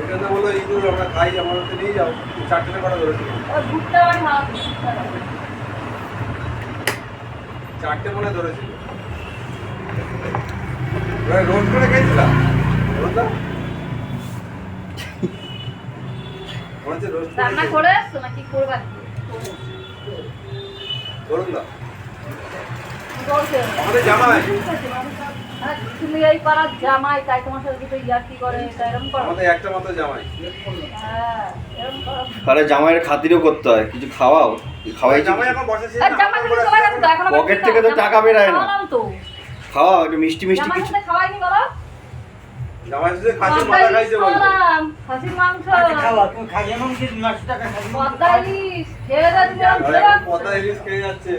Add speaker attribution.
Speaker 1: ওখানে বলো ইঁদুর আমরা খাই, আমার হাতে নিয়ে যাও। 4টে কটা ধরেছিল? 4টে মনে ধরেছিল। রোজ করে খেয়েছিলাম
Speaker 2: রান্না করে আসছো নাকি করবা?
Speaker 1: ধরুন না আমাদের জামাই,
Speaker 2: তুমি এই পাড়ার জামাই, তাই তোমার সাথে দুটো ইয়ার্কি করে, তাই এরকম করো?
Speaker 1: আমাদের একটা মাত্র জামাই।
Speaker 2: হ্যাঁ, এরকম করো।
Speaker 3: আরে জামাইয়ের খাতিরও করতে হয়, কিছু খাওয়াও, খাওয়াই
Speaker 1: জামাই এখন বসে ছিল
Speaker 2: জামাই তুমি সবাই রাখো তো, এখনো
Speaker 3: পকেট থেকে তো টাকা বেরায় না।
Speaker 2: খাওয়ালাম তো।
Speaker 3: খাওয়াও একটু মিষ্টি মিষ্টি
Speaker 2: জামাই
Speaker 3: কিছু।
Speaker 2: সাথে খাওয়াইনি বলো?
Speaker 1: জামাই সাথে খাসির মাথা খাইছে বলবো।
Speaker 2: খাওয়ালাম, খাসির মাংস।
Speaker 4: খাওয়া তুমি খাইয়ে মাংস 900 টাকা খাইয়ে
Speaker 2: পদ্মা ইলিশ, খেয়ে যা তুমি এরকম খেয়ে
Speaker 1: আরে
Speaker 2: রাখছো।
Speaker 1: পদ্মা ইলিশ খেয়ে যাচ্ছে।